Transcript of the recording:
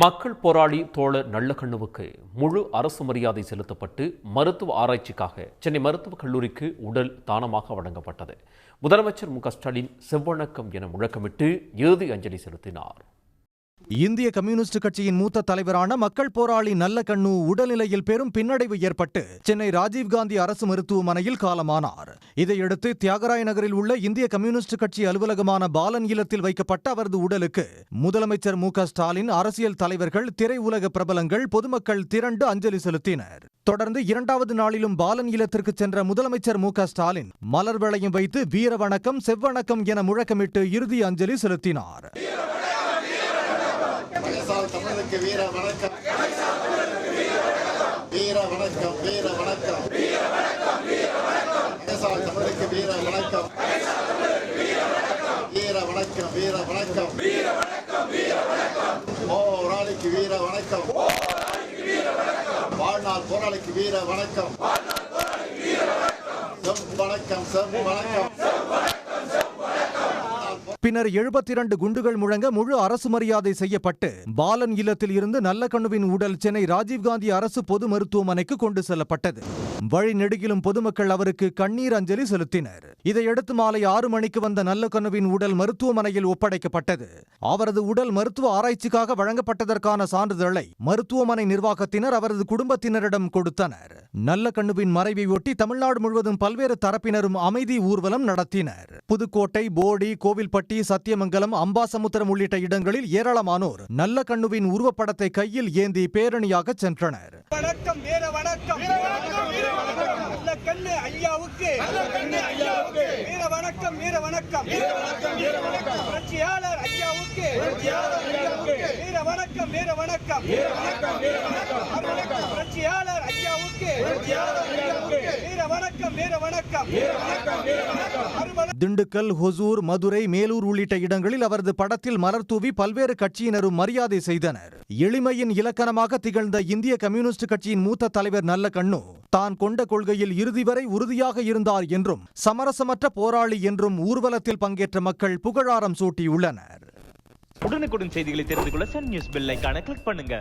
மக்கள் போராளி தோழர் நல்லகண்ணுவுக்கு முழு அரசு மரியாதை செலுத்தப்பட்டு மருத்துவ ஆராய்ச்சிக்காக சென்னை மருத்துவக் கல்லூரிக்கு உடல் தானமாக வழங்கப்பட்டது. முதலமைச்சர் மு.க.ஸ்டாலின் செவ்வணக்கம் என முழக்கமிட்டு இறுதி அஞ்சலி செலுத்தினார். இந்திய கம்யூனிஸ்ட் கட்சியின் மூத்த தலைவரான மக்கள் போராளி நல்லகண்ணு உடல்நிலையில் பெரும் பின்னடைவு ஏற்பட்டு சென்னை ராஜீவ்காந்தி அரசு மருத்துவமனையில் காலமானார். இதையடுத்து தியாகராய நகரில் உள்ள இந்திய கம்யூனிஸ்ட் கட்சி அலுவலகமான பாலன் இல்லத்தில் வைக்கப்பட்ட அவரது உடலுக்கு முதலமைச்சர் மு.க.ஸ்டாலின், அரசியல் தலைவர்கள், திரையுலக பிரபலங்கள், பொதுமக்கள் திரண்டு அஞ்சலி செலுத்தினர். தொடர்ந்து இரண்டாவது நாளிலும் பாலன் இல்லத்திற்கு சென்ற முதலமைச்சர் மு.க.ஸ்டாலின் மலர் வளையம் வைத்து வீர வணக்கம், செவ்வணக்கம் என முழக்கமிட்டு இறுதி அஞ்சலி செலுத்தினார். தமிழுக்கு வீர வணக்கம், வீர வணக்கம், வீர வணக்கம், தமிழுக்கு வீர வணக்கம், வீர வணக்கம், வீர வணக்கம், போராளிக்கு வீர வணக்கம், வாழ்நாள் போராளிக்கு வீர வணக்கம், செவ்வணக்கம், செவ்வணக்கம். பின்னர் 72 குண்டுகள் முழங்க முழு அரசு மரியாதை செய்யப்பட்டு பாலன் இல்லத்தில் இருந்து நல்லகண்ணுவின் உடல் சென்னை ராஜீவ்காந்தி அரசு பொது மருத்துவமனைக்கு கொண்டு செல்லப்பட்டது. வழி நெடுகிலும் பொதுமக்கள் அவருக்கு கண்ணீர் அஞ்சலி செலுத்தினர். இதையடுத்து மாலை 6 மணிக்கு வந்த நல்லகண்ணுவின் உடல் மருத்துவமனையில் ஒப்படைக்கப்பட்டது. அவரது உடல் மருத்துவ ஆராய்ச்சிக்காக வழங்கப்பட்டதற்கான சான்றிதழை மருத்துவமனை நிர்வாகத்தினர் அவரது குடும்பத்தினரிடம் கொடுத்தனர். நல்லகண்ணுவின் மறைவை ஒட்டி தமிழ்நாடு முழுவதும் பல்வேறு தரப்பினரும் அமைதி ஊர்வலம் நடத்தினர். புதுக்கோட்டை, போடி, கோவில்பட்டி, சத்தியமங்கலம், அம்பாசமுத்திரம் உள்ளிட்ட இடங்களில் ஏராளமானோர் நல்லகண்ணுவின் உருவப்படத்தை கையில் ஏந்தி பேரணியாக சென்றனர். வணக்கம், வீர வணக்கம், நல்லகண்ணு ஐயாவுக்கு வீர வணக்கம், வீர வணக்கம், புரட்சியாளர் ஐயாவுக்கு வீர வணக்கம், வீர வணக்கம், புரட்சியாளர் ஐயாவுக்கு வீர வணக்கம், வீர வணக்கம். திண்டுக்கல், ஹொசூர், மதுரை, மேலூர் உள்ளிட்ட இடங்களில் அவரது படத்தில் மலர் தூவி பல்வேறு கட்சியினரும் மரியாதை செய்தனர். எளிமையின் இலக்கணமாக திகழ்ந்த இந்திய கம்யூனிஸ்ட் கட்சியின் மூத்த தலைவர் நல்லகண்ணு தான் கொண்ட கொள்கையில் இறுதி வரை உறுதியாக இருந்தார் என்றும் சமரசமற்ற போராளி என்றும் ஊர்வலத்தில் பங்கேற்ற மக்கள் புகழாரம் சூட்டியுள்ளனர். உடனுக்குடன் செய்திகளை தெரிந்து கொள்ள சன் நியூஸ் பெல் ஐகானை கிளிக் பண்ணுங்க.